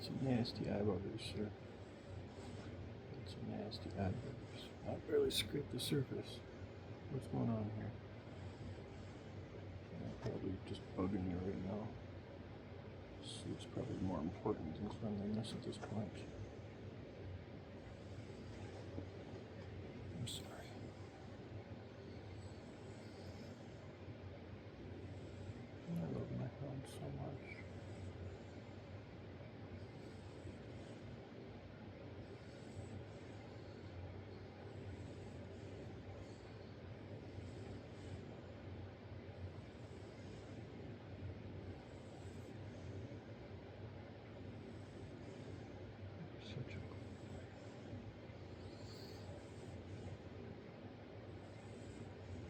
Some nasty eye buggers, sir. Some nasty eye buggers. I barely scraped the surface. What's going on here? I'm probably just bugging you right now. Sleep's probably more important than cleanliness at this point. I'm sorry. I love my hound so much. Such a cool boy.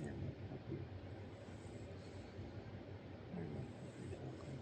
You're my puppy. You're my puppy talking.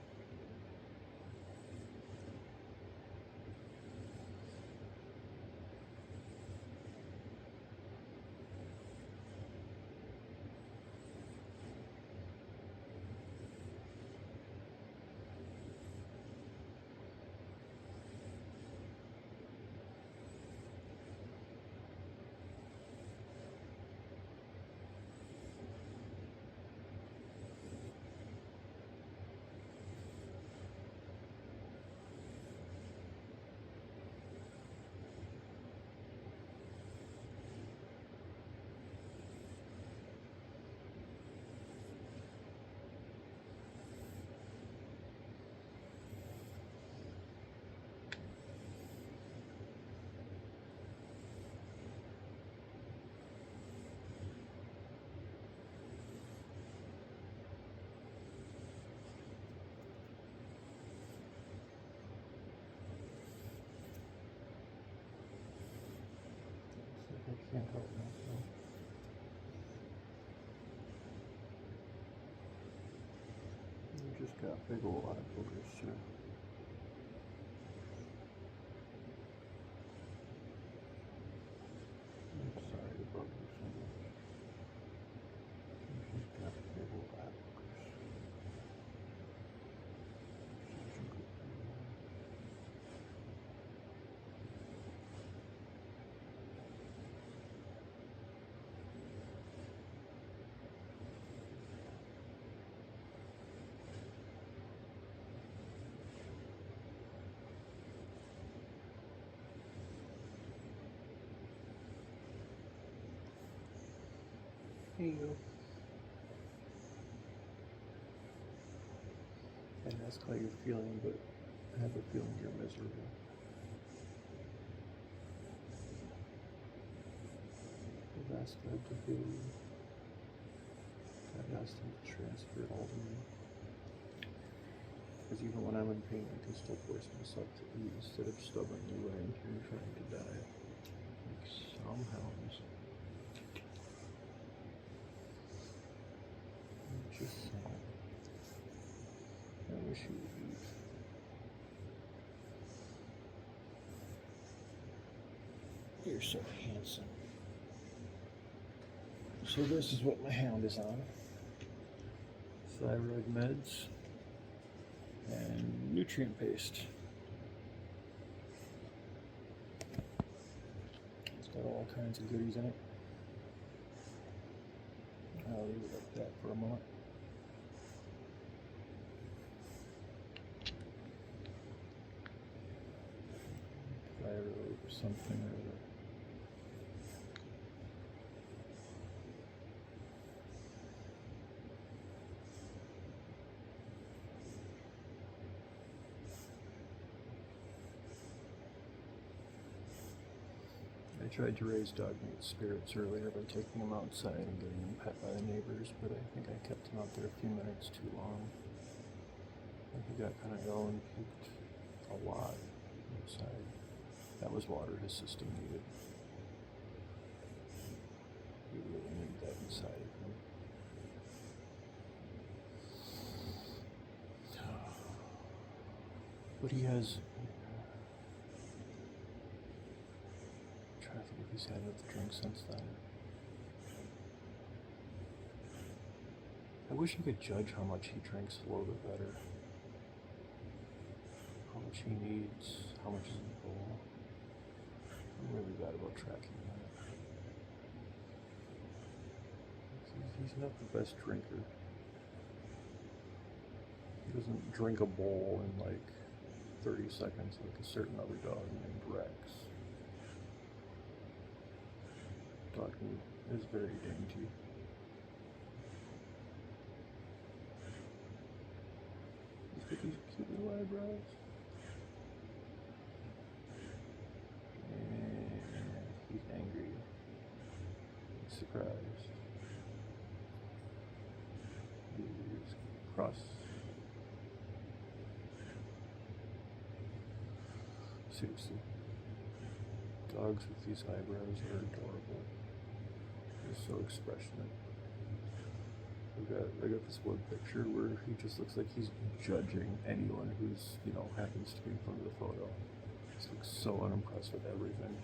I can't help myself. You just got big old eye boogers, sir. I'm sorry to bug you so much. You just got big old eye boogers. Such a good boy. Hey you. And ask how you're feeling, but I have a feeling you're miserable. I've asked God to heal you. I've asked Him to transfer it all to me. Because even when I'm in pain, I can still force myself to eat instead of stubbornly laying here and trying to die. Like some hounds. Just saying. I wish you would eat. You're so handsome. So this is what my hound is on. Thyroid meds and nutrient paste. It's got all kinds of goodies in it. I'll leave it like that for a moment. Thyroid or something or other. I tried to raise dog meat spirits earlier by taking them outside and getting them pet by the neighbors, but I think I kept him out there a few minutes too long. And he got kind of ill and puked a lot outside. That was water his system needed. He really needed that inside of him. But he has... I'm trying to think if he's had enough to drink since then. I wish you could judge how much he drinks, the lower the better. How much much he needs, how much is in the bowl. I'm really bad about tracking that. He's not the best drinker. He doesn't drink a bowl in like 30 seconds like a certain other dog named Rex. Dog meat is very dainty. He's got these cute little eyebrows. And he's angry. He's surprised. He's cross. Seriously. Dogs with these eyebrows are adorable. They're so expressionate. I got this one picture where he just looks like he's judging anyone who's, happens to be in front of the photo. He looks so unimpressed with everything.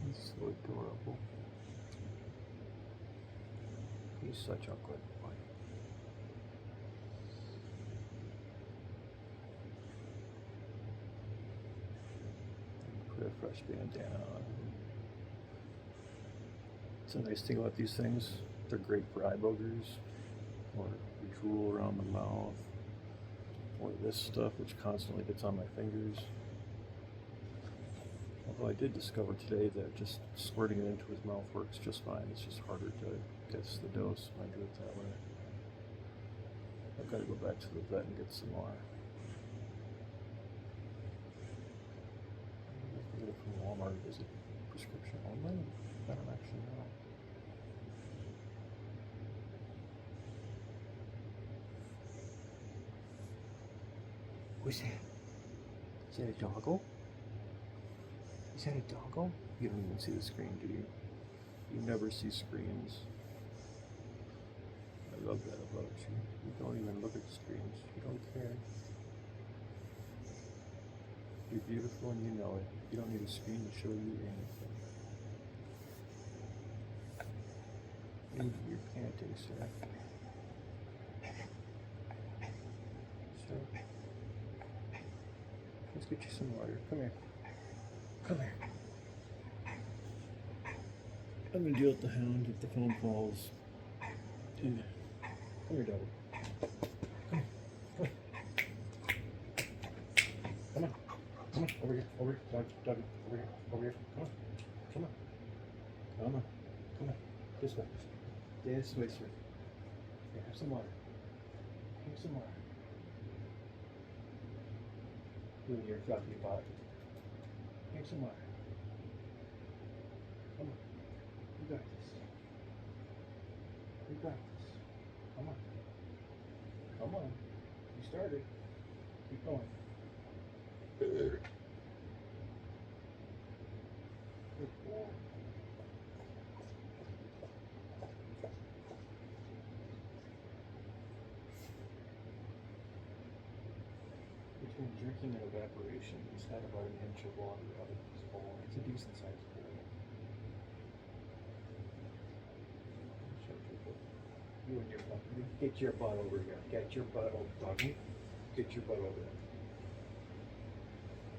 He's so adorable. He's such a good boy. Put a fresh bandana on. It's a nice thing about these things. They're great for eye boogers, or drool around the mouth, or this stuff which constantly gets on my fingers. Although I did discover today that just squirting it into his mouth works just fine. It's just harder to guess the dose when I do it that way. I've got to go back to the vet and get some more. I get it from Walmart. Is it prescription only? I don't actually know. What's that? Is that a doggo? Is that a doggo? You don't even see the screen, do you? You never see screens. I love that about you. You don't even look at screens. You don't care. You're beautiful and you know it. You don't need a screen to show you anything. You're panting, sir. Sir. Let's get you some water. Come here. Come here. I'm gonna deal with the hound if the phone falls. Come here, doggy. Come here. Come on. Come on. Over here. Over here. Doggy. Over here. Over here. Come on. Come on. Come on. Come on. This way. This way, sir. Here, have some water. Have some water. You and your fluffy butt. Have some water. Come on. You got this. You got this. Come on. Come on. You started. Keep going. Good boy. Between drinking and evaporation, he's had about an inch of water out of his bowl. It's a decent sized bowl. You and your butt. Get your butt over here. Get your butt over, doggy. Get your butt over there.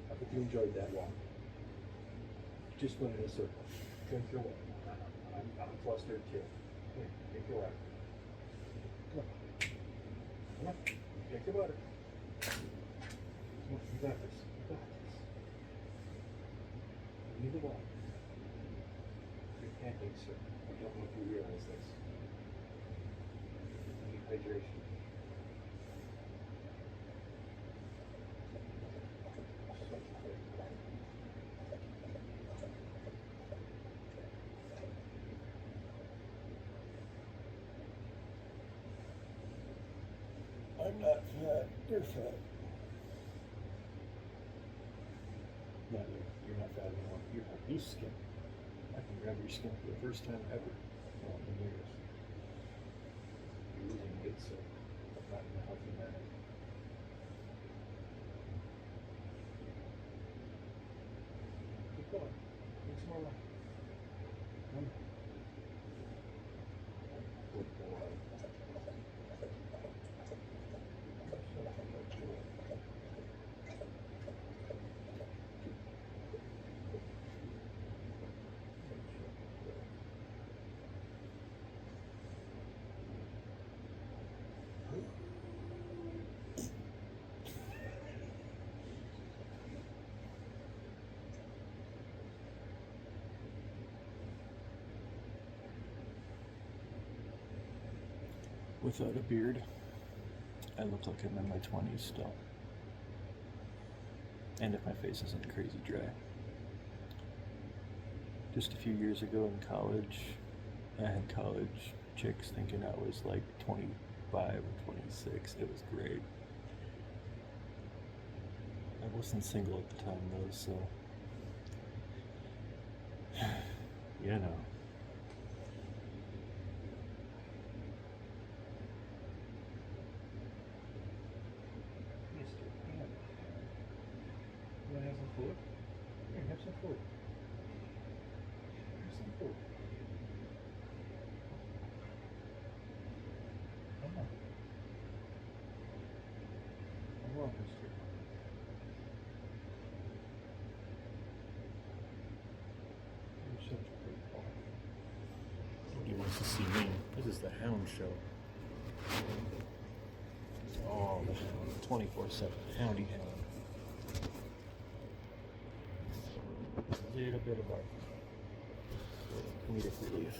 I hope you enjoyed that walk. Just went in a circle. Drink your water. I'm flustered too. Here, drink your water. Come on. Come on. Drink your water. Come on, you got this. You got this. You need the water. You're panting, sir. I don't know if you realize this. You need hydration. I'm not fat. You're fat. No, you're not fat anymore. You have loose skin. I can grab your skin for the first time ever in years. You're losing weight, so not in a healthy manner. Keep going. Make some more water. Come on. Good boy. without a beard. I look like I'm in my 20s still. And if my face isn't crazy dry. Just a few years ago in college, I had college chicks thinking I was like 25 or 26. It was great. I wasn't single at the time though, so you know. Mr. Ham. You wanna have some food? Here, have some food. Have some food. Come on. Come on, mister. You're such a good boy. Nobody wants to see me. This is the Hound Show. Oh, the Hound. 24/7. Houndy Hound. A little bit of our comedic relief.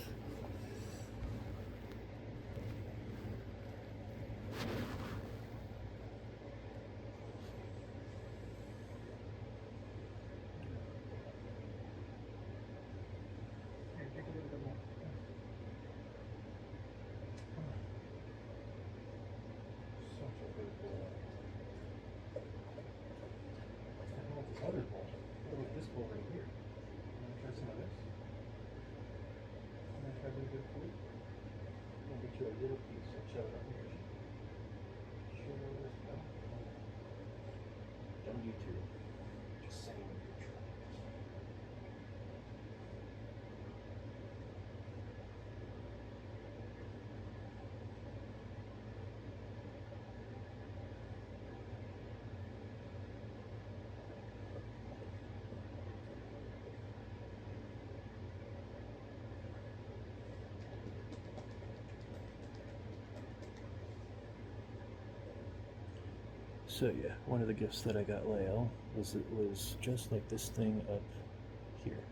Here, take a little bit more. Come on. Such a good boy. I don't know what this other bowl. What about this bowl right here? You want to try some of this? You want to try a little bit of food? I'll get you a little piece and shove it up here. Shove it over this bell. Don't you too. Just saying what you're trying. So yeah, one of the gifts that I got Leo was just like this thing up here.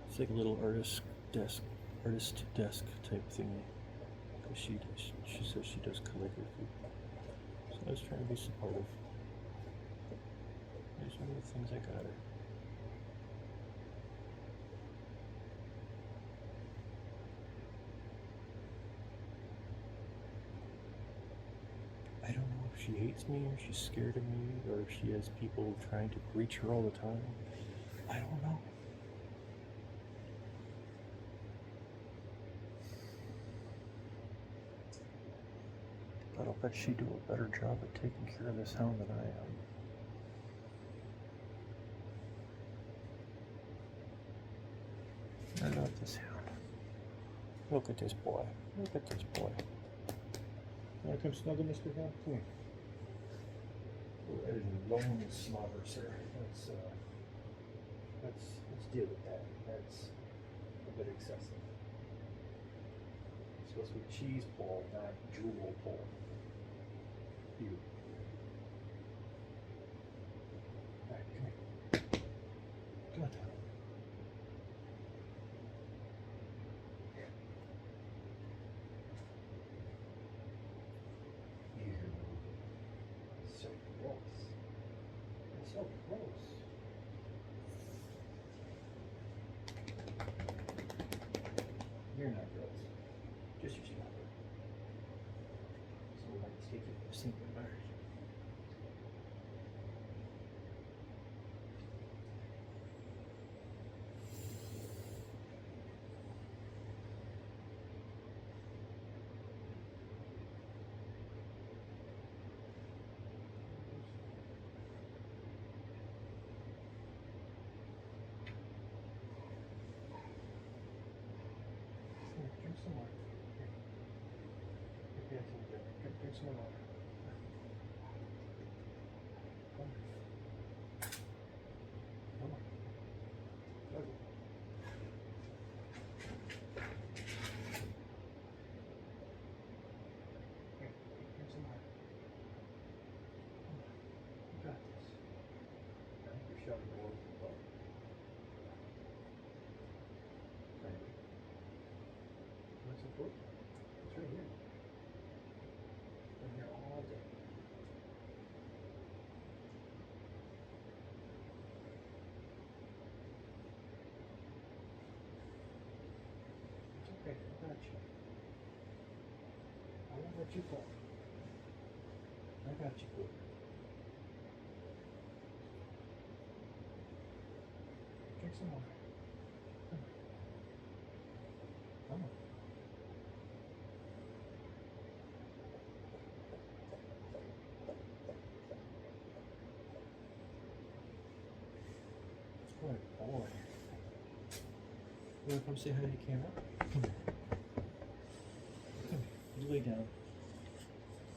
It's like a little artist desk type thingy. Cause she says she does calligraphy. So I was trying to be supportive. Here's one of the things I got her. I don't know if she hates me or she's scared of me or if she has people trying to reach her all the time. I don't know. But I'll bet she'd do a better job at taking care of this hound than I am. I love this hound. Look at this boy. Look at this boy. You want to come snuggle, Mr. Hound? Come here. Oh, that is a lone slobber, sir. Let's deal with that. That's a bit excessive. It's supposed to be cheese pull, not jewel pull. You. Alright, come here. Come on, Tom. You. So gross. It's so gross. You're not gross. Just your slobber. So we'll have to take you for a single marriage. Drink some more. Here. Drink some more water. What you got? I got you, good. Drink some more. Come on. Come on. Good boy. You want to come say hi to the camera? Come here. Come here. You lay down.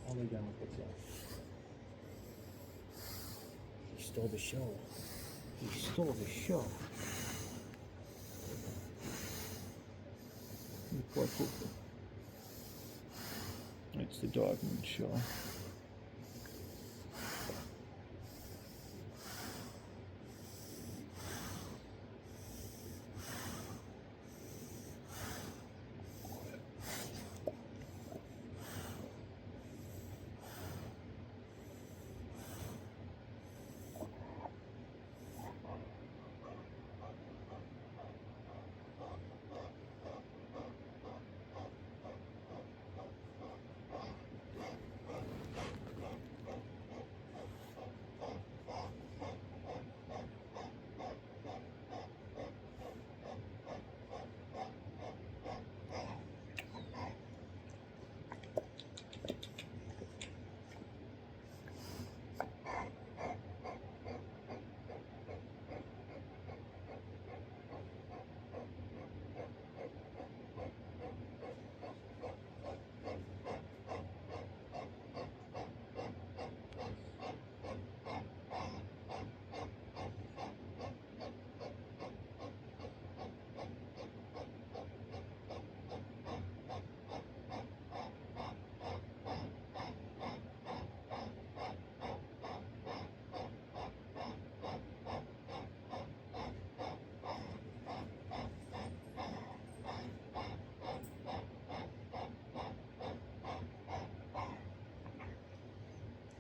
I'll lay down with what's up. You stole the show. You stole the show. You poor pooper. It's the dog mood show.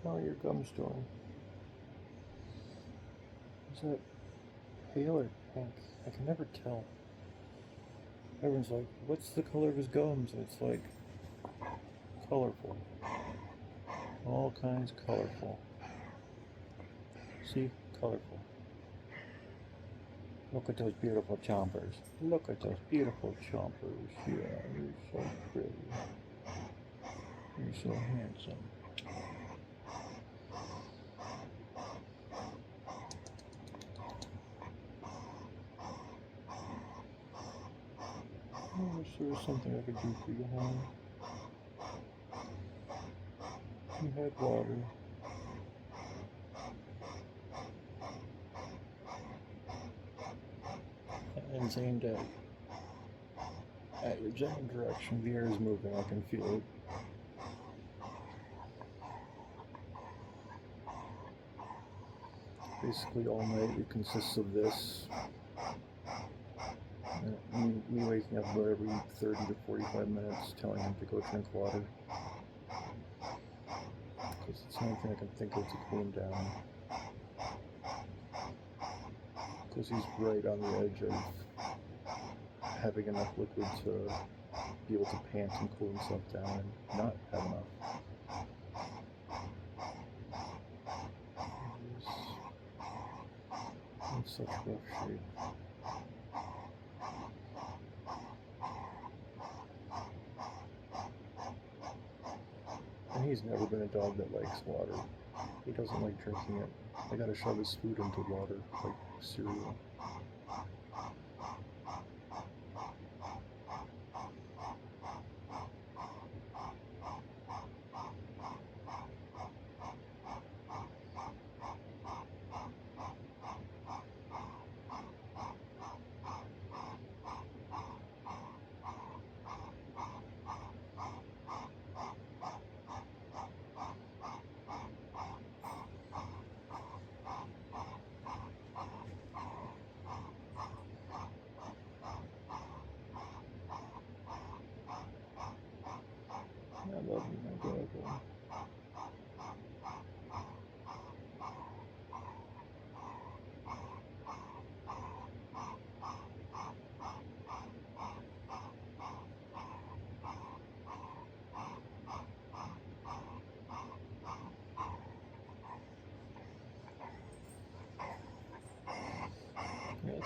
How are your gums doing? Is that pale or pink? I can never tell. Everyone's like, what's the color of his gums? And it's like, colorful. All kinds colorful. See? Colorful. Look at those beautiful chompers. Look at those beautiful chompers. Yeah, you're so pretty. You're so handsome. I wish there was something I could do for you, hon. You had water. And it's aimed at your general direction. The air is moving, I can feel it. Basically all night it consists of this. Me waking up about every 30 to 45 minutes telling him to go drink water. Because it's the only thing I can think of to cool him down. Because he's right on the edge of having enough liquid to be able to pant and cool himself down and not have enough. He's in such rough shape. And he's never been a dog that likes water. He doesn't like drinking it. I gotta shove his food into water, like cereal.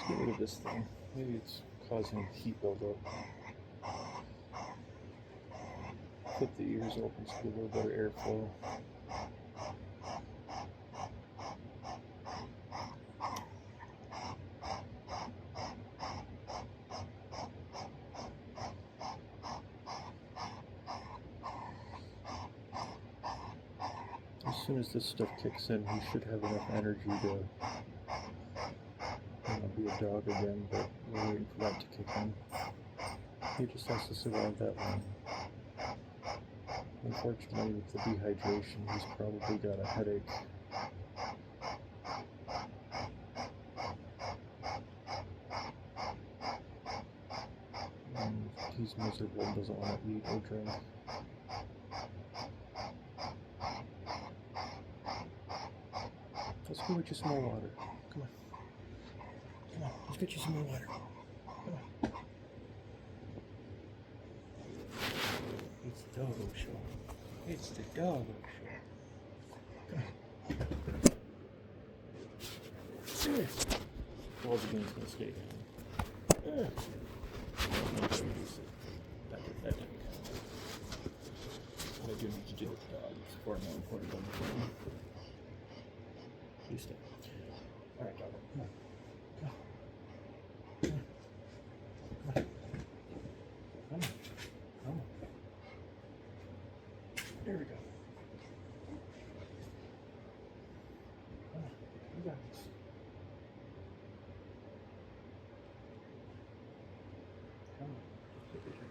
get rid of this thing. Maybe it's causing heat buildup. Flip the ears open so you get a little better airflow. As soon as this stuff kicks in, he should have enough energy to be a dog again, but we're waiting for that to kick in. He just has to survive that long. Unfortunately, with the dehydration, he's probably got a headache. And he's miserable and doesn't want to eat or drink. Let's go get you some more water. Come on. Come on, let's get you some more water. Come on. It's the doggo show. It's the doggo show. Come on. Here. Ball's against my skate. That didn't count. What I do need to do with the dog is far more important than the phone. You stay. Alright, doggo. Come on. Come on. Come on. Come on. Come on. There we go. Come on. You got this. Come on. Take your turn.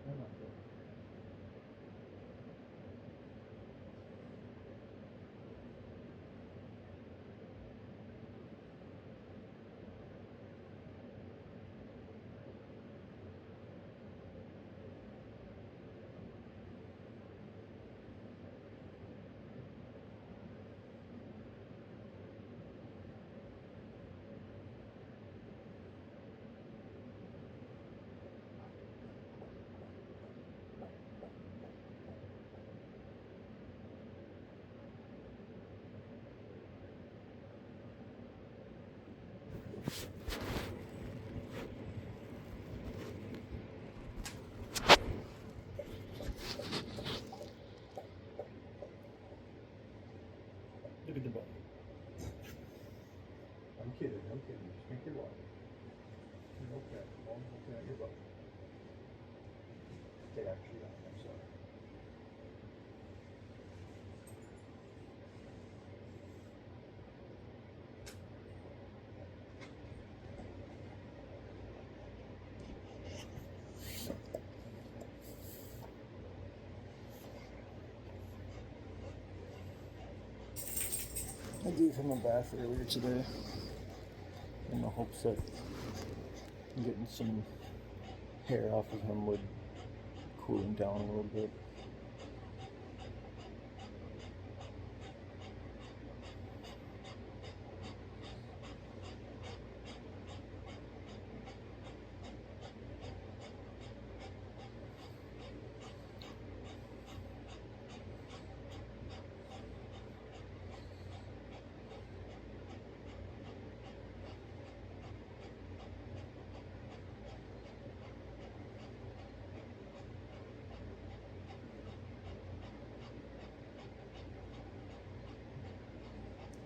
Come on, boy. Look at the ball. I'm kidding. Just drink your water. Okay. Okay, your butt. Okay, actually, I'm sorry. I gave him a bath earlier today in the hopes that getting some hair off of him would cool him down a little bit.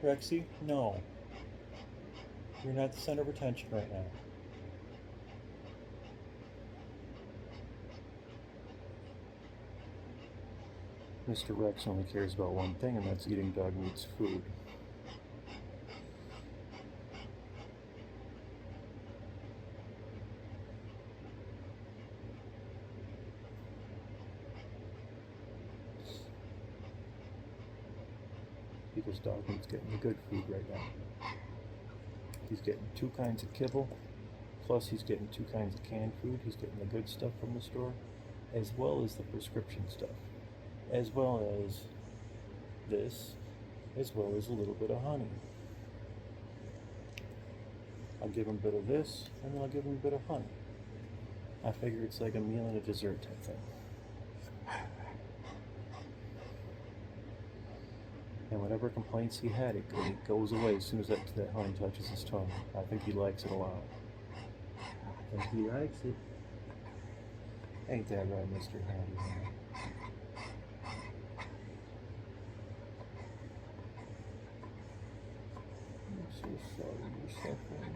Rexy, no. You're not the center of attention right now. Mr. Rex only cares about one thing, and that's eating dog meat's food. Because dog meat's getting the good food right now. He's getting 2 kinds of kibble, plus he's getting 2 kinds of canned food. He's getting the good stuff from the store, as well as the prescription stuff, as well as this, as well as a little bit of honey. I'll give him a bit of this, and then I'll give him a bit of honey. I figure it's like a meal and a dessert type thing. And whatever complaints he had, it goes away as soon as that hound touches his tongue. I think he likes it a lot. I think he likes it. Ain't that right, Mr. Houndy? I'm so sorry you're suffering.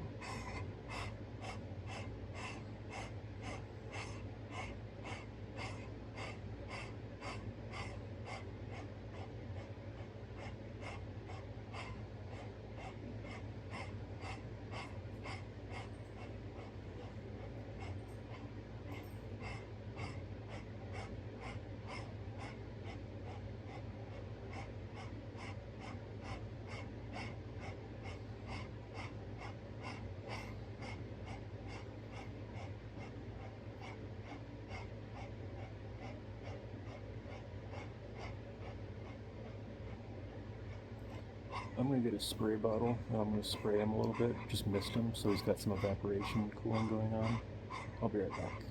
I'm gonna get a spray bottle and I'm gonna spray him a little bit, just mist him so he's got some evaporation cooling going on. I'll be right back.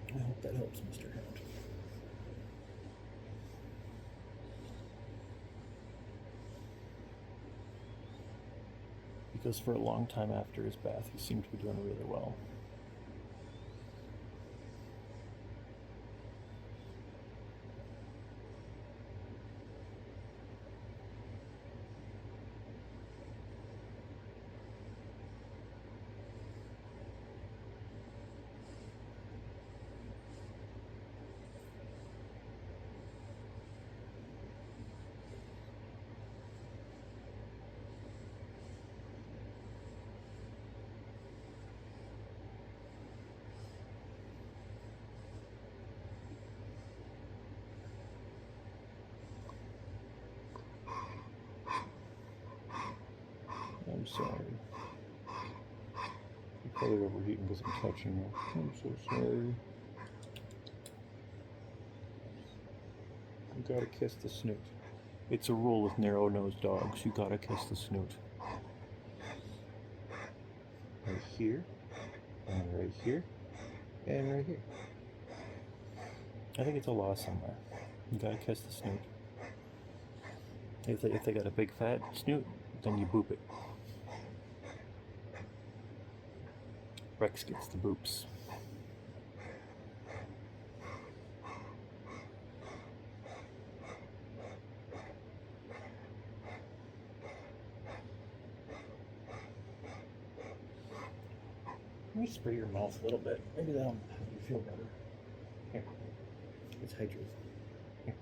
I hope that helps, Mr. Hound. Because for a long time after his bath, he seemed to be doing really well. I'm sorry. You're probably overheating because I'm touching you. I'm so sorry. You gotta kiss the snoot. It's a rule with narrow-nosed dogs. You gotta kiss the snoot. Right here, and right here, and right here. I think it's a law somewhere. You gotta kiss the snoot. If they got a big fat snoot, then you boop it. Rex gets the boops. Let me spray your mouth a little bit. Maybe that'll help you feel better. Here. It's hydrated. Here.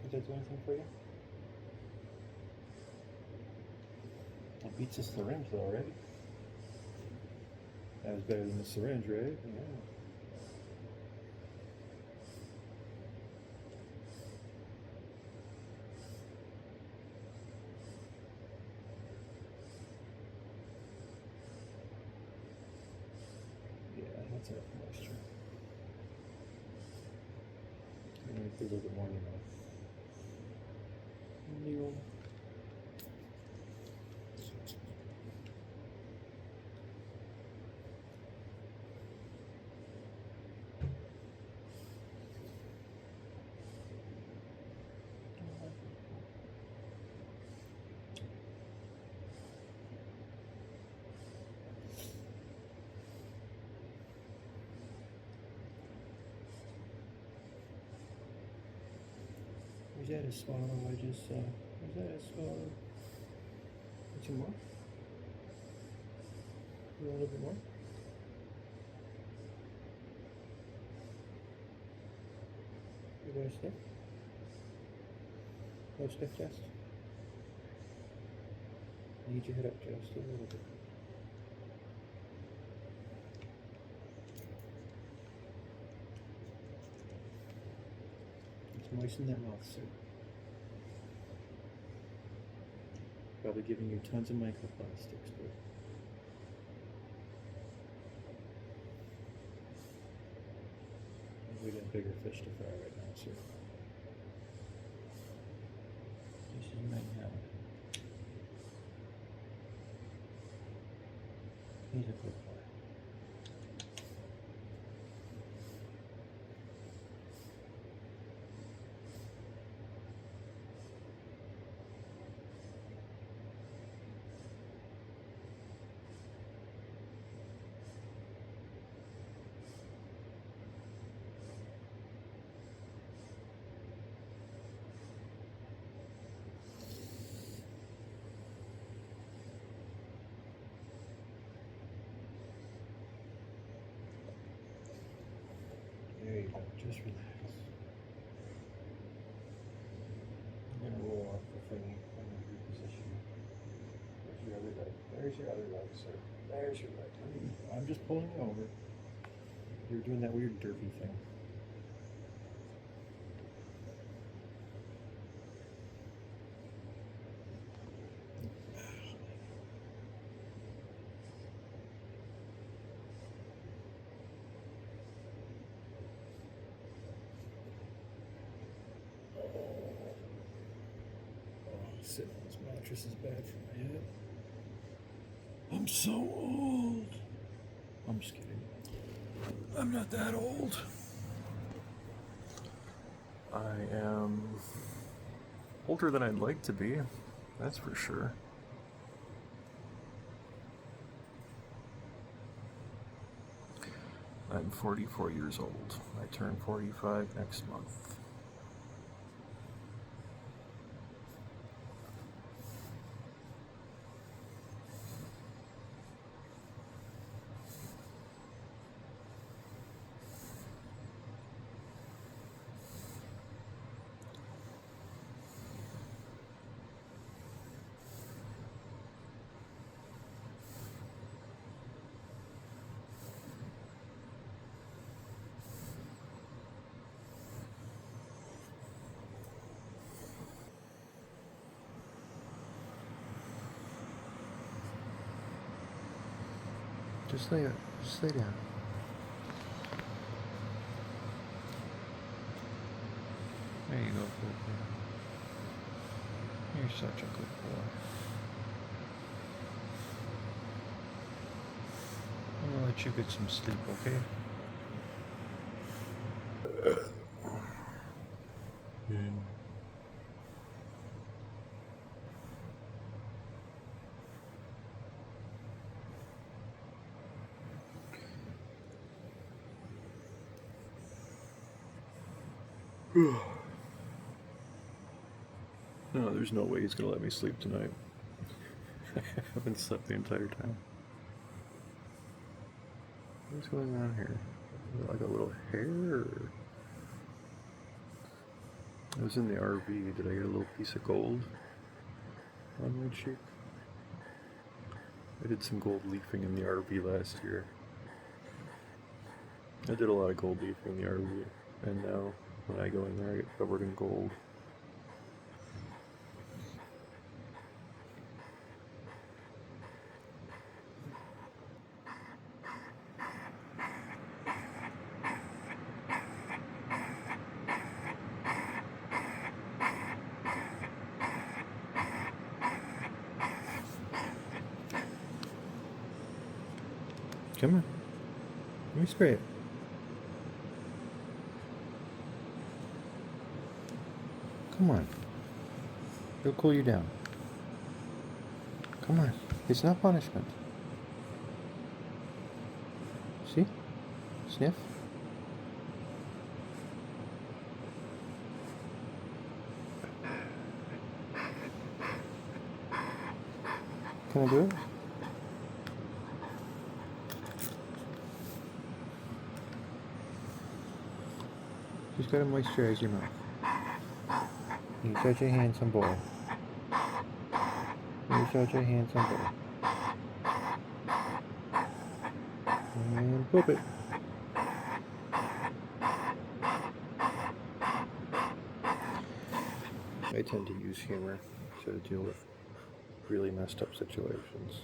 Did that do anything for you? That beats a syringe though, right? That was better than the syringe, right? Yeah. Yeah, that's enough moisture. I'm going to do a little bit more in your mouth. Neil. that a swallow I just saw? Was that a swallow? Need some more? You want a little bit more? You want to sniff? Want to sniff just? I need your head up just a little bit. Let's moisten that mouth, sir. Probably giving you tons of microplastics, but we got bigger fish to fry right now, sir. This is my hound. He's a good boy. There you go, just relax. I'm gonna roll off the thing and reposition. There's your other leg. There's your other leg, sir. There's your leg. I'm just pulling you over. You're doing that weird derpy thing. Sitting on this mattress is bad for my head. I'm so old. I'm just kidding. I'm not that old. I am older than I'd like to be, that's for sure. I'm 44 years old. I turn 45 next month. Just lay down. There you go, good boy. You're such a good boy. I'm gonna let you get some sleep, okay? No, there's no way he's gonna let me sleep tonight. I haven't slept the entire time. What's going on here? Is it like a little hair? Or... I was in the RV. Did I get a little piece of gold on my cheek? I did some gold leafing in the RV last year. I did a lot of gold leafing in the RV, and now when I go in there, I get covered in gold. Come on. Let me spray it. Come on. It'll cool you down. Come on. It's not punishment. See? Sniff. Can I do it? Just gotta moisturize your mouth. You're such a handsome boy. You're such a handsome boy. And poop it. I tend to use humor to deal with really messed up situations.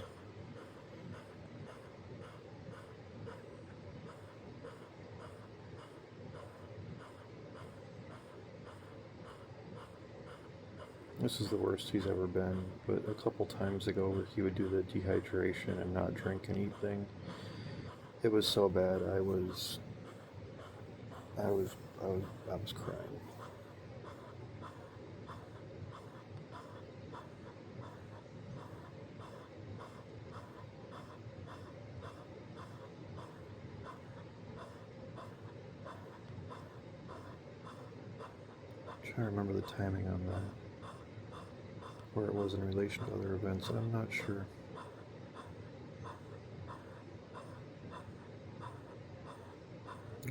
This is the worst he's ever been, but a couple times ago where he would do the dehydration and not drink anything, it was so bad I was crying. I'm trying to remember the timing on that, where it was in relation to other events, and I'm not sure.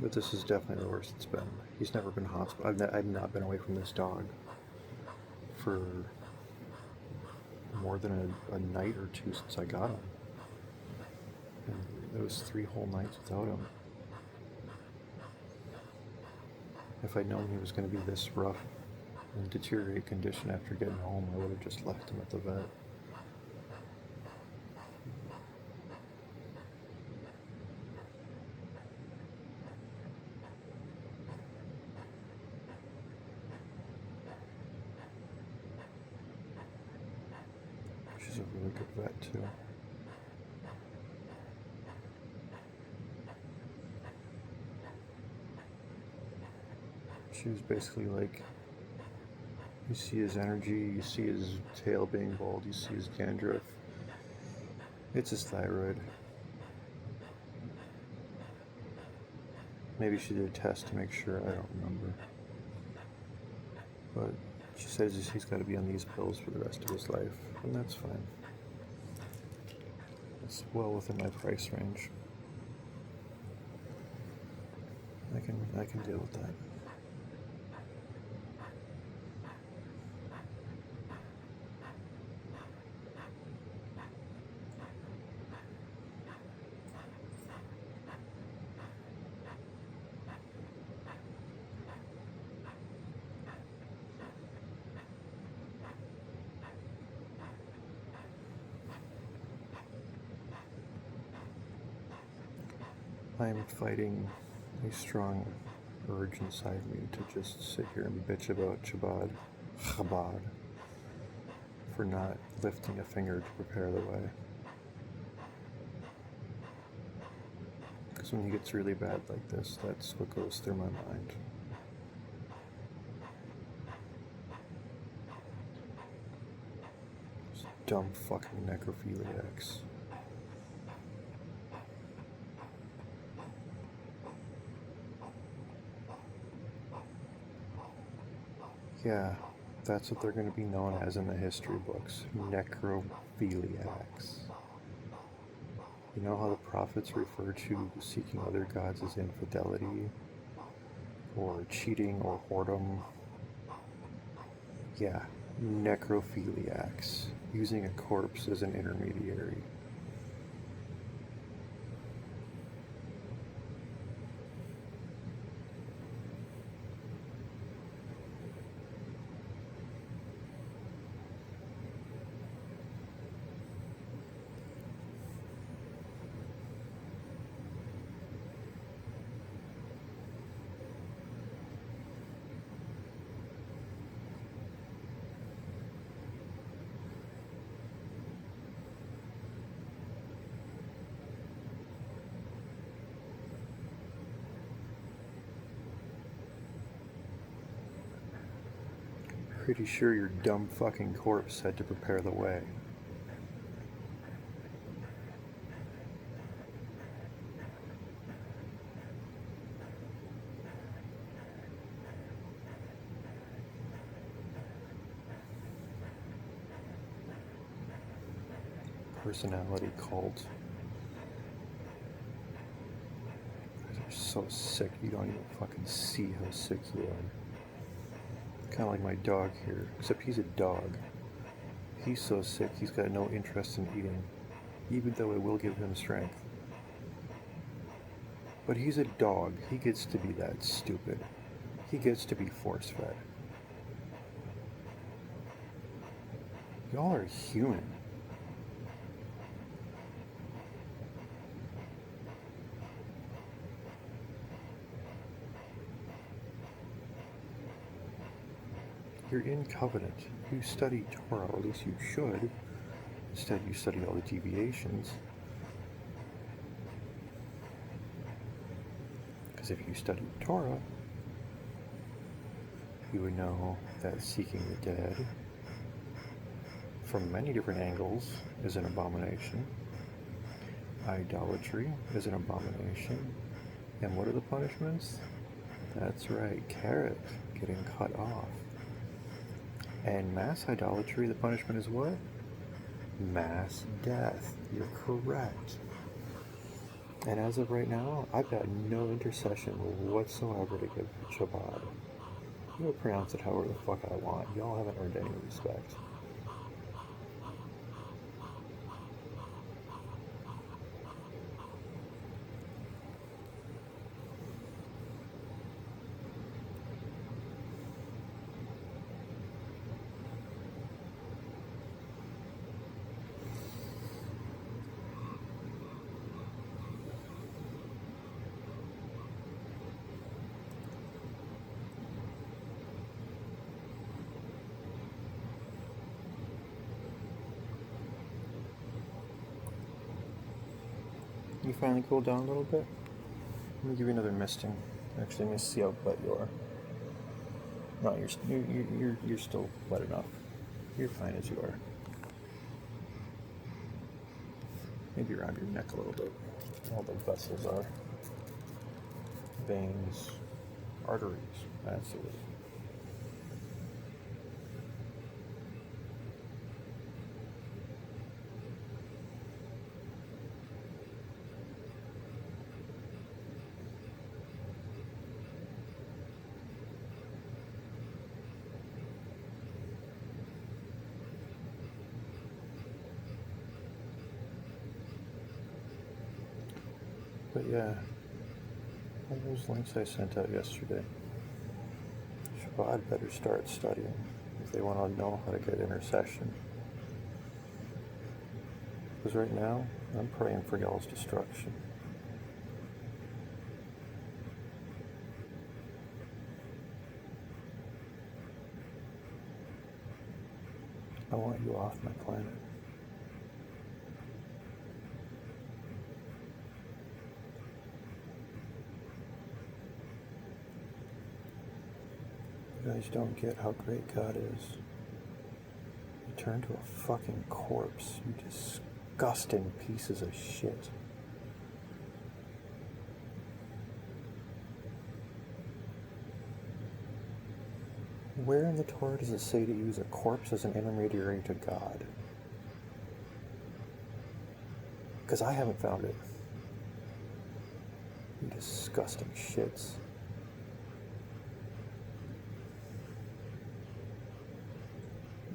But this is definitely the worst it's been. He's never been hospital. I've not been away from this dog for more than a night or two since I got him. And it was 3 whole nights without him. If I'd known he was going to be this rough and deteriorate condition after getting home, I would have just left him at the vet. She's a really good vet too. She was basically like, you see his energy, you see his tail being bald, you see his dandruff. It's his thyroid. Maybe she did a test to make sure, I don't remember. But she says he's got to be on these pills for the rest of his life, and that's fine. It's well within my price range. I can deal with that. I am fighting a strong urge inside me to just sit here and bitch about Chabad, for not lifting a finger to prepare the way. Because when he gets really bad like this, that's what goes through my mind. Those dumb fucking necrophiliacs. Yeah, that's what they're going to be known as in the history books, necrophiliacs. You know how the prophets refer to seeking other gods as infidelity, or cheating, or whoredom? Yeah, necrophiliacs, using a corpse as an intermediary. Pretty sure your dumb fucking corpse had to prepare the way. personality cult. They're so sick, you don't even fucking see how sick you are. Kind of like my dog here, except he's a dog. He's so sick, he's got no interest in eating, even though it will give him strength. But he's a dog. He gets to be that stupid. He gets to be force-fed. Y'all are human. You're in covenant. You study Torah, or at least you should. Instead, you study all the deviations. Because if you studied Torah, you would know that seeking the dead from many different angles is an abomination. Idolatry is an abomination. And what are the punishments? That's right, carrot, getting cut off. And mass idolatry, the punishment is what? Mass death. You're correct. And as of right now, I've got no intercession whatsoever to give Shabbat. I'm going to pronounce it however the fuck I want. Y'all haven't earned any respect. You finally cooled down a little bit? Let me give you another misting. Actually, let me see how wet you are. No, you're still wet enough. You're fine as you are. Maybe around your neck a little bit. All the vessels are. Veins, arteries. That's it. But yeah, all those links I sent out yesterday. Shabbat better start studying if they want to know how to get intercession. Because right now, I'm praying for y'all's destruction. I want you off my planet. You guys don't get how great God is. You turn to a fucking corpse, you disgusting pieces of shit. Where in the Torah does it say to use a corpse as an intermediary to God? Because I haven't found it. You disgusting shits.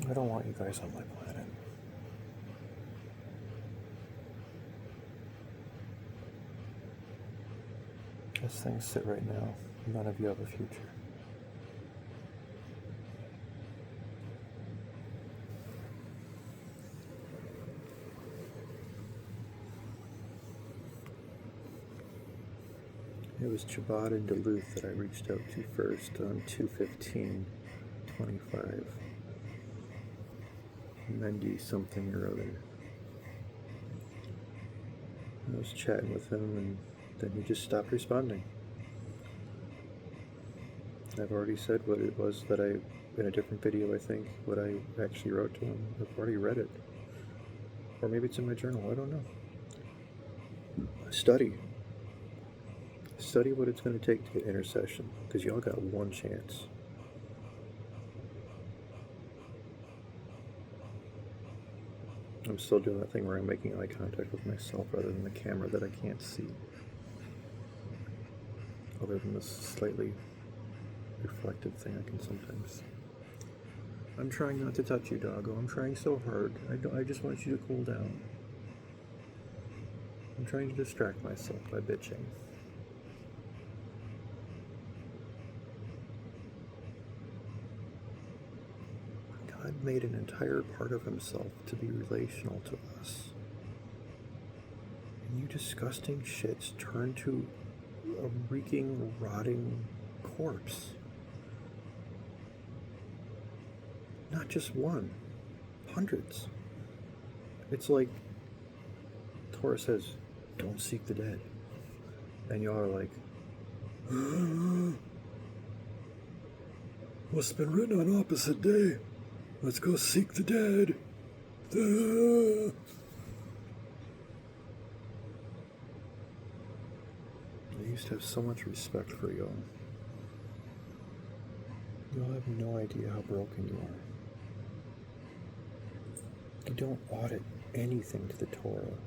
I don't want you guys on my planet. As things sit right now, none of you have a future. It was Chabad in Duluth that I reached out to first on 2/15/25. Mendy something or other. I was chatting with him and then he just stopped responding. I've already said what it was that in a different video I think, what I actually wrote to him. I've already read it. Or maybe it's in my journal, I don't know. Study what it's going to take to get intercession, because y'all got one chance. I'm still doing that thing where I'm making eye contact with myself rather than the camera that I can't see. Other than this slightly reflective thing I can sometimes. I'm trying not to touch you, doggo. I'm trying so hard. I just want you to cool down. I'm trying to distract myself by bitching. God made an entire part of himself to be relational to us. And you disgusting shits turn to a reeking, rotting corpse. Not just one, hundreds. It's like Torah says, don't seek the dead. And y'all are like, what's been written on opposite day? Let's go seek the dead. I used to have so much respect for y'all. Y'all have no idea how broken you are. You don't audit anything to the Torah.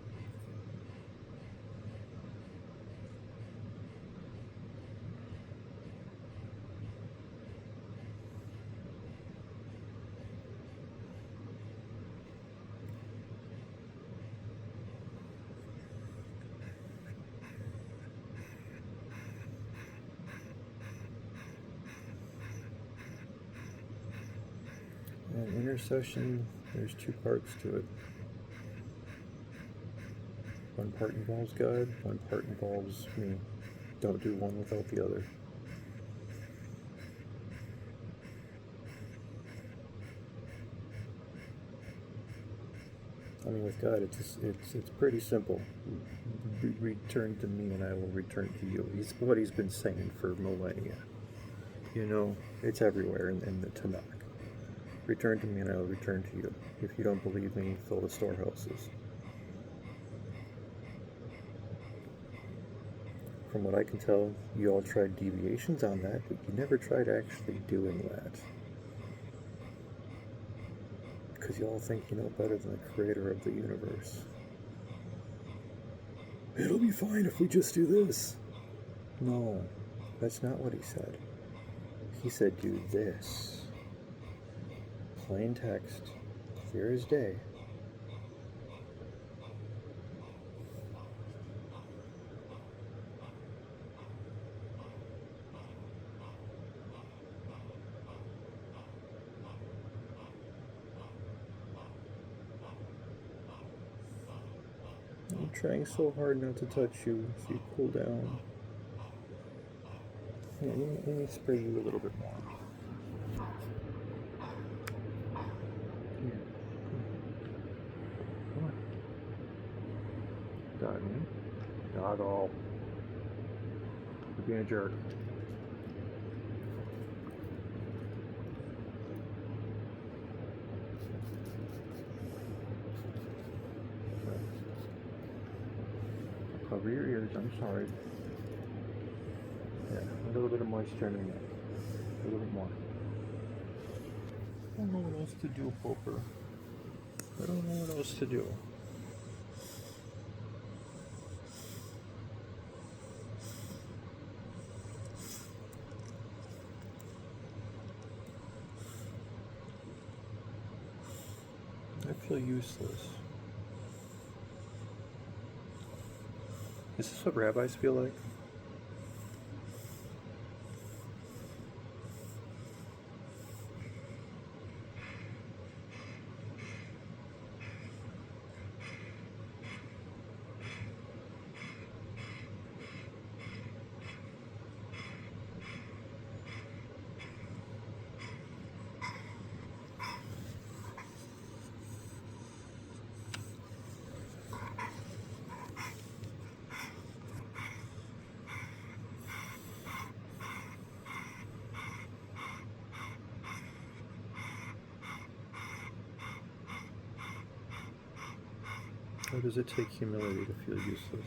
And intercession, there's two parts to it. One part involves God, one part involves me. Don't do one without the other. I mean, with God, it's pretty simple. Return to me, and I will return to you. He's what he's been saying for millennia. You know, it's everywhere in the Tanakh. Return to me, and I will return to you. If you don't believe me, fill the storehouses. From what I can tell, you all tried deviations on that, but you never tried actually doing that. Because you all think you know better than the creator of the universe. It'll be fine if we just do this. No, that's not what he said. He said do this. Plain text, clear as day. I'm trying so hard not to touch you, so you cool down. Yeah, let me spray you a little bit more. Here. Come on. Doggy. Doggo. You're being a jerk. Cover your ears, I'm sorry. Yeah, a little bit of moisture in your neck. A little bit more. I don't know what else to do, Popper. I don't know what else to do. I feel useless. Is this what rabbis feel like? Or does it take humility to feel useless?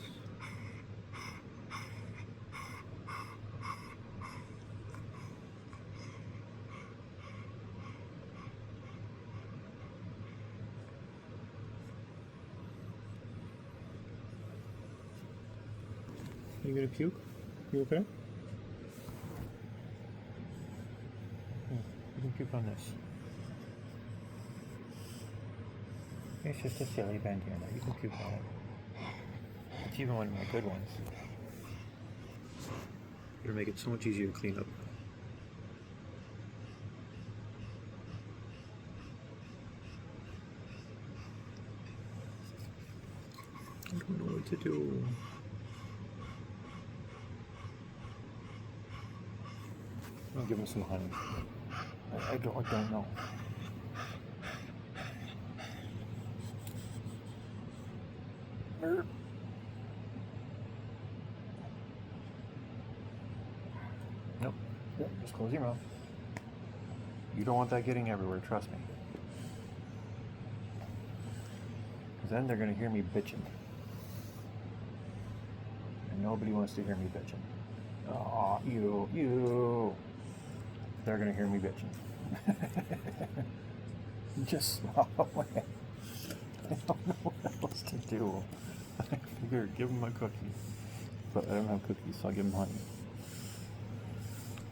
You gonna puke? You okay? You can puke on this. It's just a silly bandana. You can puke on it. It's even one of my good ones. It'll make it so much easier to clean up. I don't know what to do. I'll give him some honey. I don't know. Nope. Yep, just close your mouth. You don't want that getting everywhere, trust me. Because then they're going to hear me bitching. And nobody wants to hear me bitching. Aw, you. They're going to hear me bitching. Just swallow it. I don't know what else to do. I figured give him a cookie. But I don't have cookies, so I'll give him honey.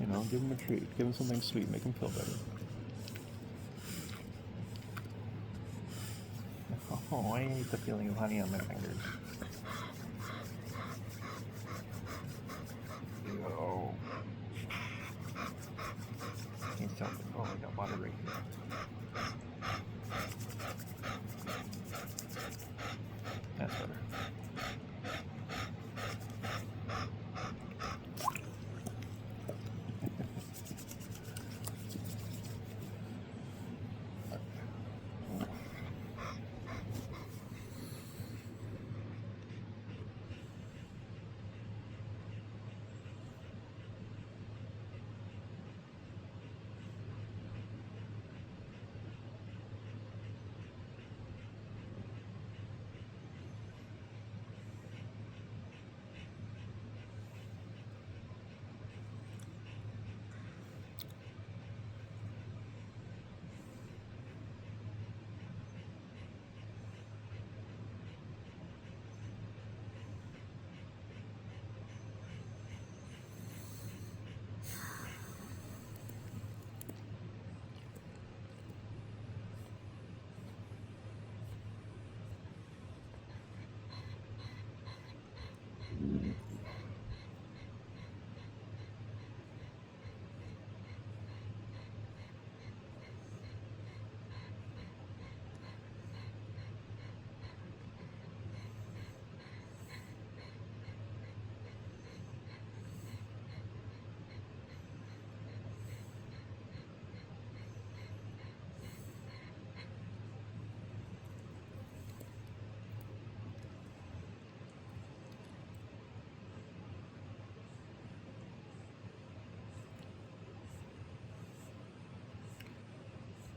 You know, give him a treat. Give him something sweet. Make him feel better. Oh, I hate the feeling of honey on my fingers. Oh. He's jumping. Oh, I got water right here. That's better.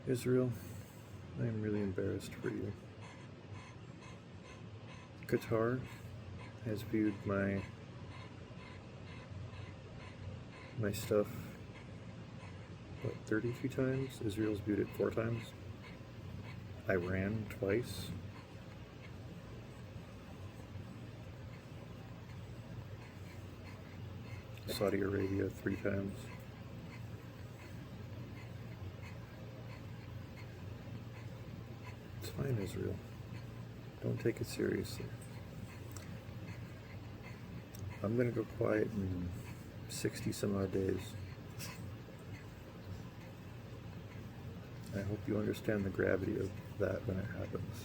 Israel, I am really embarrassed for you. Qatar has viewed my stuff, what, 32 times? Israel's viewed it 4 times. Iran twice. Saudi Arabia 3 times. It's fine, Israel. Don't take it seriously. I'm gonna go quiet in 60 some odd days. I hope you understand the gravity of that when it happens.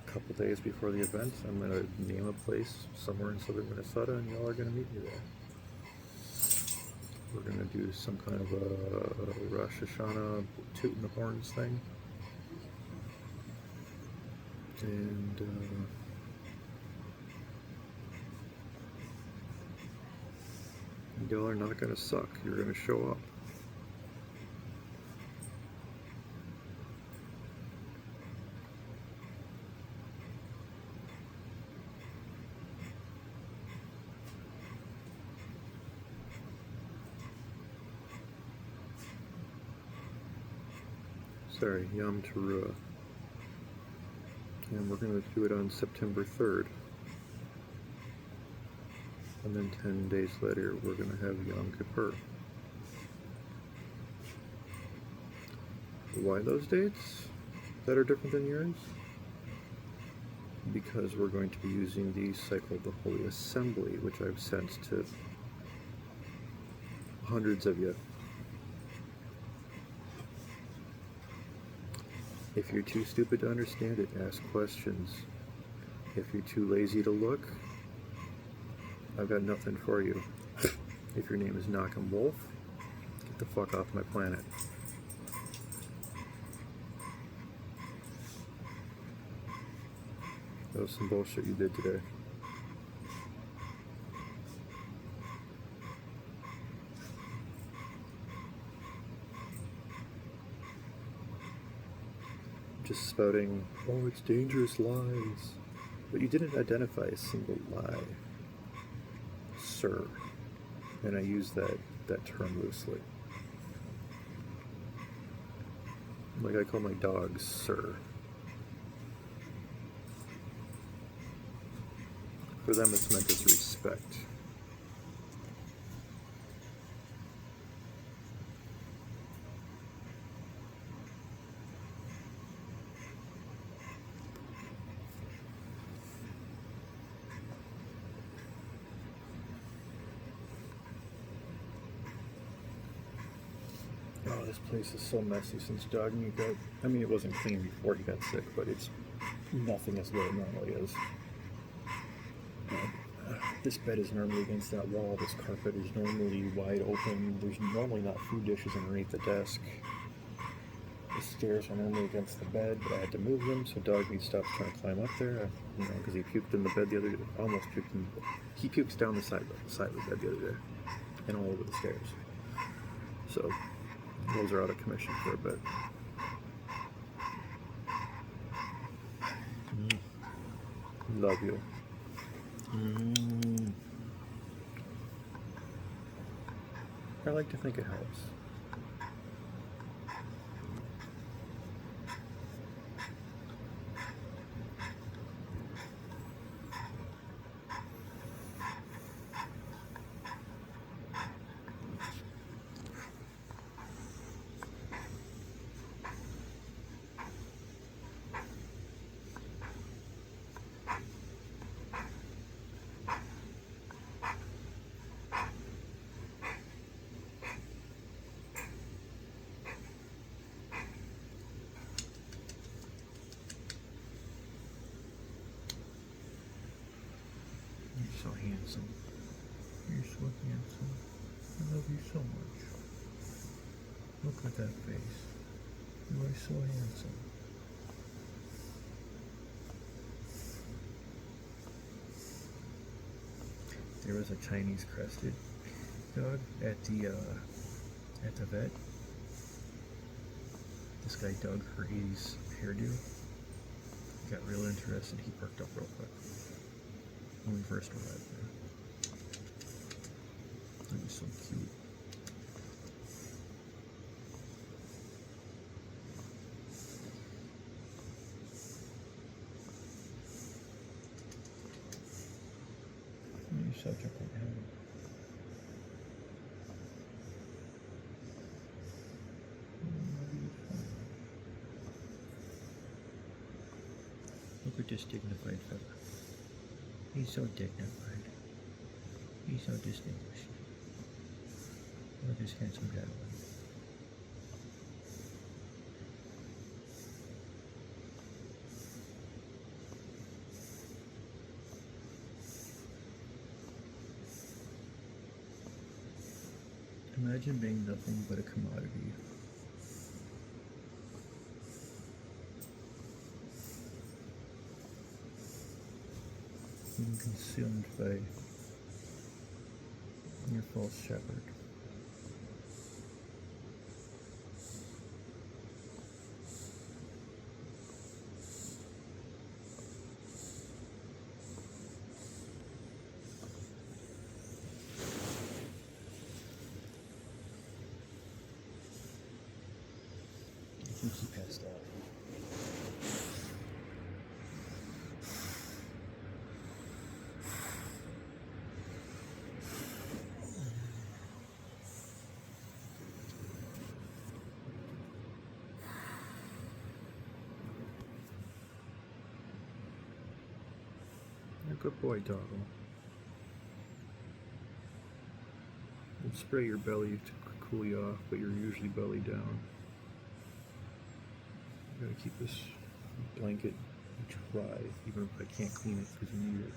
A couple days before the event, I'm gonna name a place somewhere in southern Minnesota, and y'all are gonna meet me there. We're gonna do some kind of a Rosh Hashanah tooting the horns thing. And y'all are not gonna suck. You're gonna show up. Sorry, Yom Teruah. And we're going to do it on September 3rd. And then 10 days later, we're going to have Yom Kippur. Why those dates that are different than yours? Because we're going to be using the cycle of the Holy Assembly, which I've sent to hundreds of you. If you're too stupid to understand it, ask questions. If you're too lazy to look, I've got nothing for you. If your name is Knockin' Wolf, get the fuck off my planet. That was some bullshit you did today. Just spouting, oh, it's dangerous lies. But you didn't identify a single lie, sir. And I use that term loosely. Like I call my dogs sir. For them it's meant as respect. Oh, this place is so messy since Doggy got... I mean, it wasn't clean before he got sick, but it's nothing as what it normally is. This bed is normally against that wall. This carpet is normally wide open. There's normally not food dishes underneath the desk. The stairs are normally against the bed, but I had to move them, so Doggy stopped trying to climb up there. You know, because he puked in the bed the other day. Almost puked in the bed. He pukes down the side of the bed the other day, and all over the stairs. So those are out of commission for a bit. Love you. I like to think it helps. So handsome. You're so handsome. I love you so much. Look at that face. You are so handsome. There was a Chinese crested dog at the vet. This guy dug her 80s hairdo. Got real interested. He perked up real quick when we first arrived there. That was so cute. You're such a good hound. Look at this dignified fella. He's so dignified. He's so distinguished. Look at this handsome gentleman. Imagine being nothing but a commodity. Being consumed by your false shepherd. I think he passed out. Good boy, doggo. And spray your belly to cool you off, but you're usually belly down. You gotta keep this blanket dry, even if I can't clean it because you need it.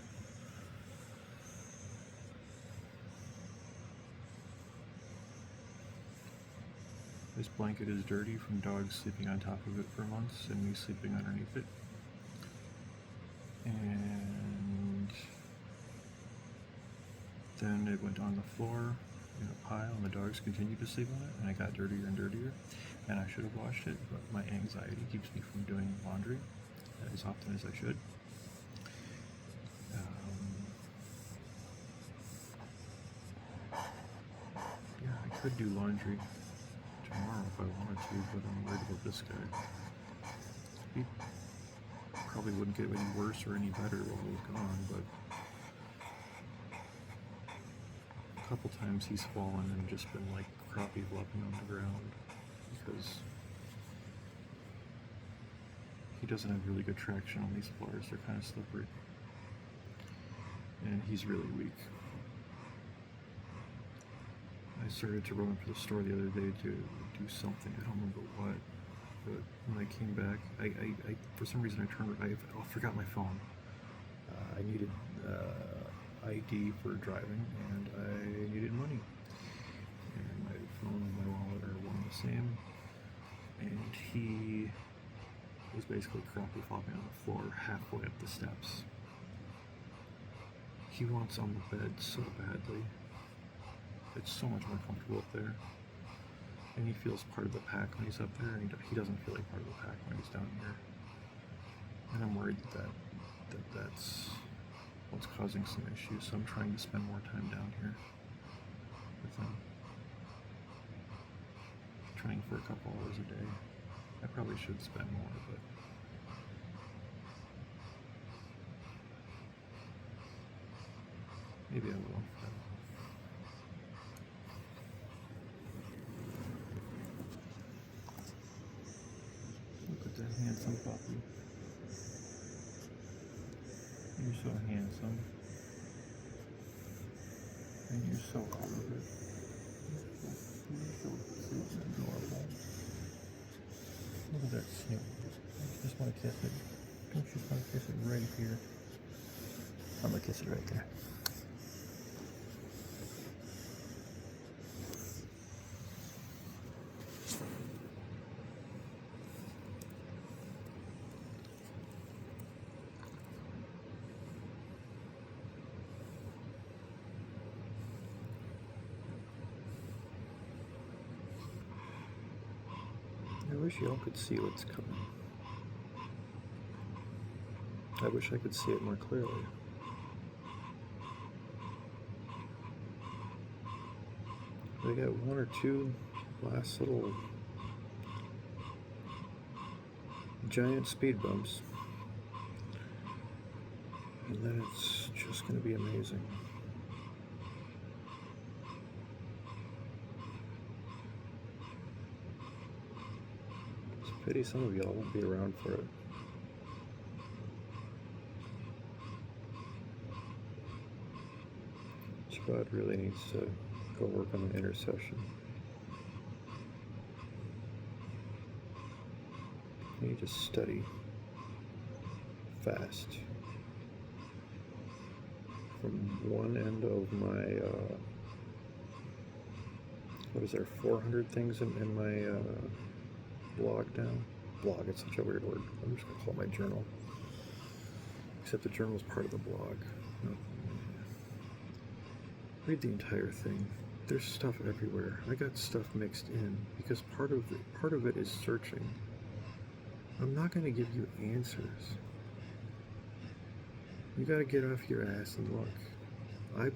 This blanket is dirty from dogs sleeping on top of it for months and me sleeping underneath it. And then it went on the floor in a pile and the dogs continued to sleep on it and it got dirtier and dirtier. And I should have washed it, but my anxiety keeps me from doing laundry as often as I should. Yeah, I could do laundry tomorrow if I wanted to, but I'm worried about this guy. He probably wouldn't get any worse or any better while he was gone, but a couple times he's fallen and just been like crappie flopping on the ground because he doesn't have really good traction on these floors. They're kind of slippery. And he's really weak. I started to run up to the store the other day to do something. I don't remember what. But when I came back, I for some reason I forgot my phone. I needed ID for driving, and I needed money. And my phone and my wallet are one and the same. And he was basically crappy flopping on the floor halfway up the steps. He wants on the bed so badly. It's so much more comfortable up there. And he feels part of the pack when he's up there, and he doesn't feel like part of the pack when he's down here. And I'm worried that's what's causing some issues, so I'm trying to spend more time down here with him. Trying for a couple hours a day. I probably should spend more, but maybe I will. Look at that handsome puppy. You're so handsome. And you're so out of it. You're so cute and adorable. Look at that snoot. I just want to kiss it. Don't you just want to kiss it right here? I'm going to kiss it right there. I wish y'all could see what's coming. I wish I could see it more clearly. I got one or two last little giant speed bumps, and then it's just going to be amazing. It's a pity some of y'all won't be around for it. Spud really needs to go work on the intercession. I need to study fast from one end of my what is there, 400 things in my blog now? Blog, it's such a weird word. I'm just going to call it my journal. Except the journal is part of the blog. No. Read the entire thing. There's stuff everywhere. I got stuff mixed in because part of it is searching. I'm not going to give you answers. You got to get off your ass and look. I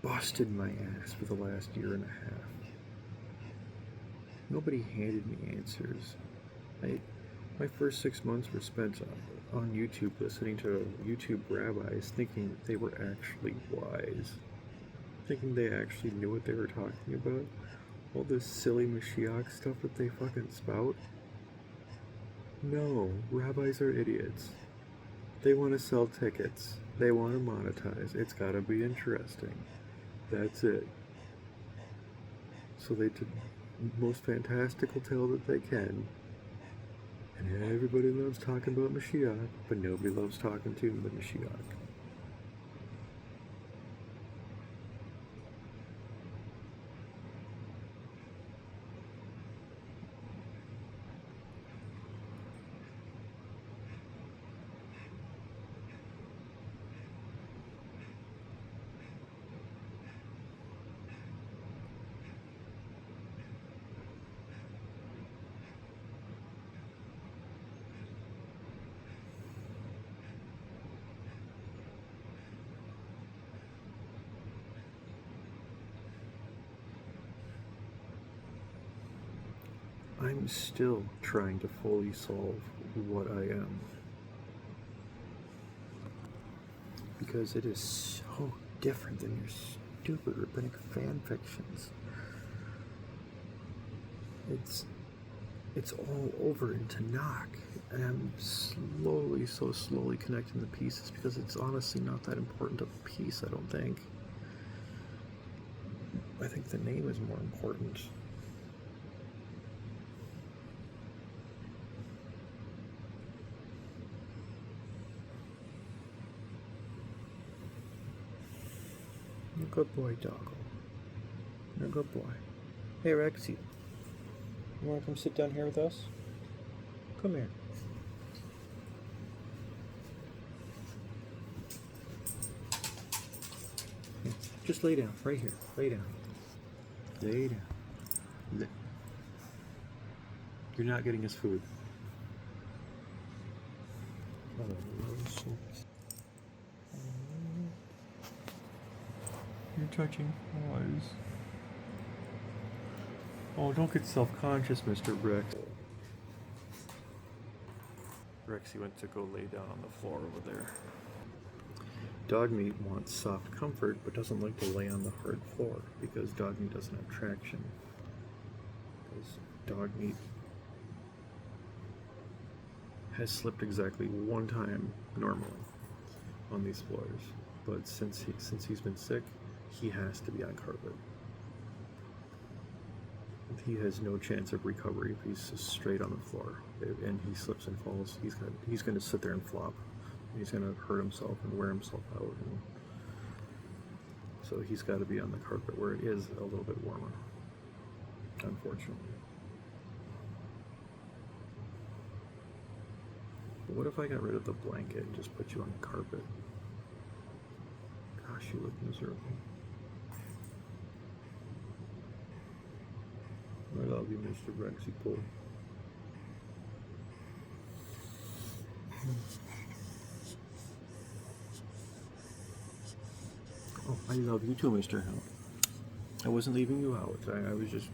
busted my ass for the last year and a half. Nobody handed me answers. My first 6 months were spent on YouTube listening to YouTube rabbis thinking that they were actually wise. Thinking they actually knew what they were talking about. All this silly Mashiach stuff that they fucking spout. No, rabbis are idiots. They want to sell tickets. They want to monetize. It's got to be interesting. That's it. So they did the most fantastical tale that they can. And everybody loves talking about Mashiach, but nobody loves talking to the Mashiach. I'm still trying to fully solve what I am. Because it is so different than your stupid rabbinic fan fictions. It's all over in Tanakh, and I'm so slowly connecting the pieces because it's honestly not that important of a piece, I don't think. I think the name is more important. You're a good boy, doggo. You're a good boy. Hey, Rexy. You want to come sit down here with us? Come here. Just lay down, right here. Lay down. Lay down. You're not getting his food. You're touching paws. Oh, don't get self-conscious, Mr. Rex. Rexy went to go lay down on the floor over there. Dog meat wants soft comfort, but doesn't like to lay on the hard floor because dog meat doesn't have traction. Because dog meat has slipped exactly one time normally on these floors, but since he's been sick, he has to be on carpet. He has no chance of recovery if he's just straight on the floor, and he slips and falls. He's going to sit there and flop. He's going to hurt himself and wear himself out. And so he's got to be on the carpet where it is a little bit warmer, unfortunately. But what if I got rid of the blanket and just put you on the carpet? Gosh, you look miserable. I love you, Mr. Rexy Pool. Oh, I love you too, Mr. Hound. I wasn't leaving you out. I was just...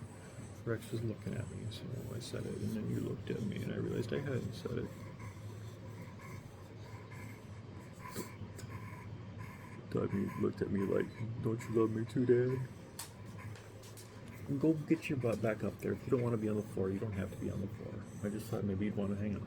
Rex was looking at me, so I said it, and then you looked at me, and I realized I hadn't said it. Doggy looked at me like, don't you love me too, Dad? Go get your butt back up there. If you don't want to be on the floor, you don't have to be on the floor. I just thought maybe you'd want to hang out.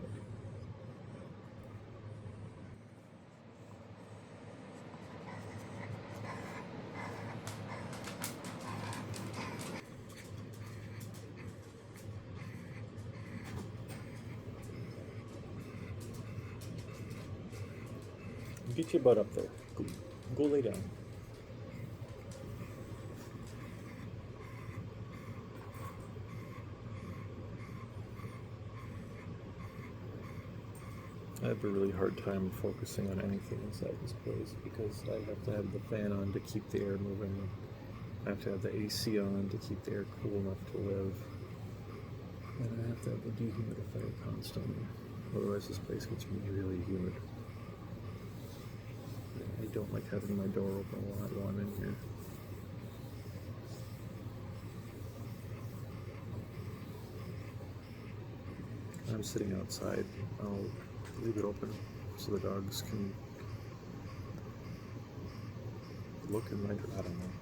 Get your butt up there. Go lay down. I have a really hard time focusing on anything inside this place because I have to have the fan on to keep the air moving. I have to have the AC on to keep the air cool enough to live. And I have to have the dehumidifier constantly. Otherwise this place gets really humid. I don't like having my door open a lot while I'm in here. I'm sitting outside. I'll leave it open so the dogs can look in my I don't know.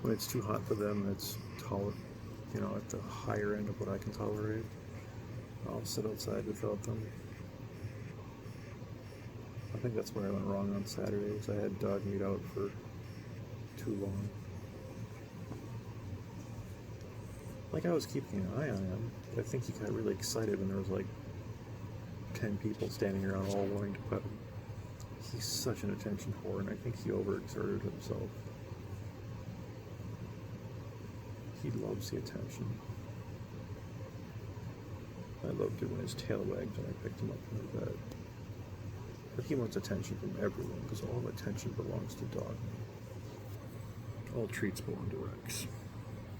When it's too hot for them, it's at the higher end of what I can tolerate. I'll sit outside without them. think that's where I went wrong on Saturdays. I had dog meat out for too long. Like, I was keeping an eye on him, but I think he got really excited when there was like 10 people standing around all wanting to pet him. He's such an attention whore, and I think he overexerted himself. He loves the attention. I loved it when his tail wagged when I picked him up from the bed. But he wants attention from everyone, because all attention belongs to dog meat. All treats belong to Rex.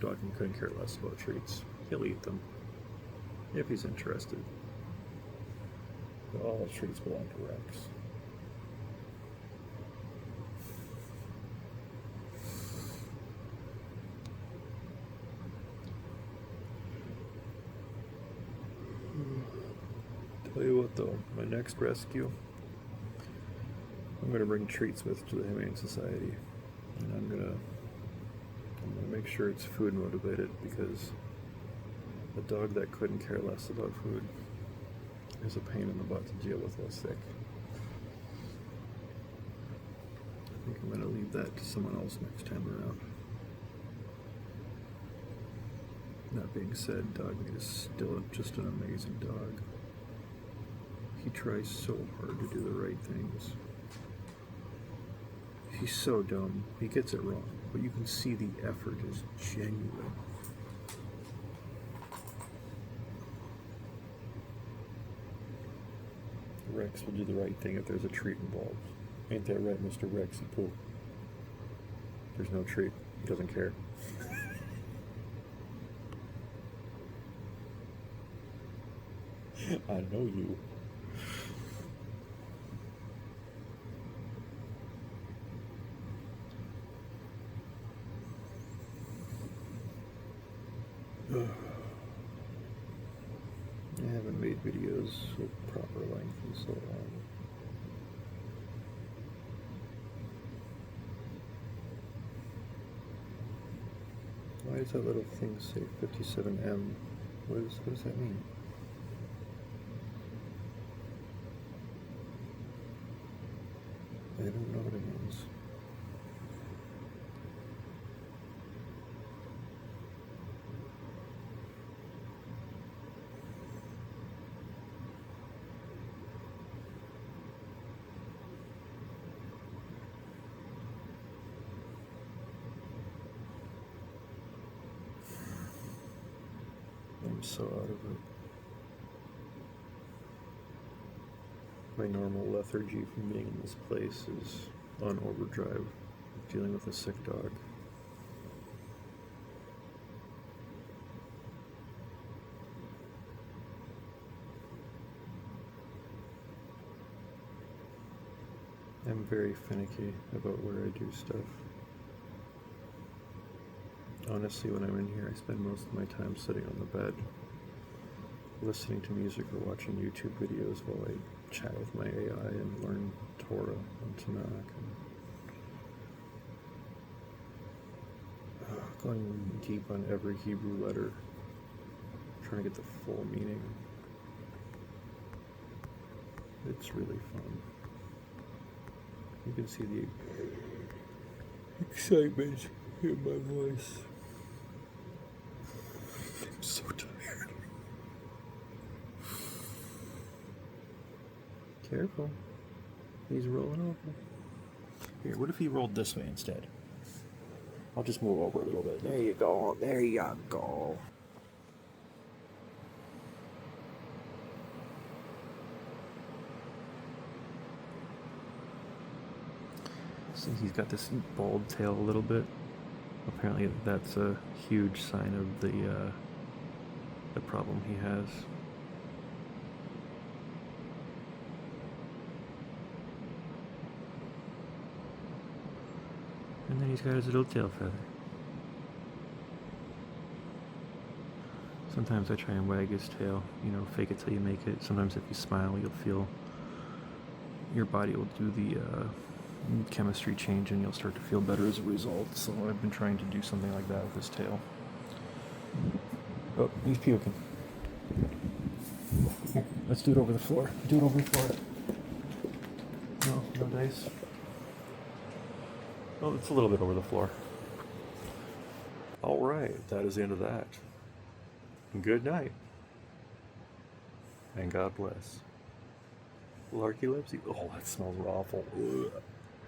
Dog meat couldn't care less about treats. He'll eat them, if he's interested. But all treats belong to Rex. Tell you what though, my next rescue, I'm gonna bring treats with to the Humane Society, and I'm gonna make sure it's food motivated, because a dog that couldn't care less about food is a pain in the butt to deal with while sick. I think I'm gonna leave that to someone else next time around. That being said, dog meat is still just an amazing dog. He tries so hard to do the right things. He's so dumb. He gets it wrong, but you can see the effort is genuine. Rex will do the right thing if there's a treat involved. Ain't that right, Mr. Rexy Poo? There's no treat. He doesn't care. I know you. I haven't made videos with proper length in so long. Why does that little thing say 57M? What does that mean? I don't know what it means. I'm so out of it. My normal lethargy from being in this place is on overdrive, dealing with a sick dog. I'm very finicky about where I do stuff. Honestly, when I'm in here, I spend most of my time sitting on the bed, listening to music or watching YouTube videos while I chat with my AI and learn Torah and Tanakh. And going deep on every Hebrew letter, trying to get the full meaning. It's really fun. You can see the excitement in my voice. I'm so tired. Careful. He's rolling over. Here, what if he rolled this way instead? I'll just move over a little bit. There you go. There you go. See, he's got this bald tail a little bit. Apparently that's a huge sign of the problem he has. And then he's got his little tail feather. Sometimes I try and wag his tail, fake it till you make it. Sometimes if you smile, you'll feel your body will do the chemistry change and you'll start to feel better as a result. So I've been trying to do something like that with his tail. Oh, he's puking. Let's do it over the floor. Do it over the floor. No. No dice? Oh, it's a little bit over the floor. All right, that is the end of that. Good night. And God bless. Larky Lipsy. Oh, that smells awful. Ugh.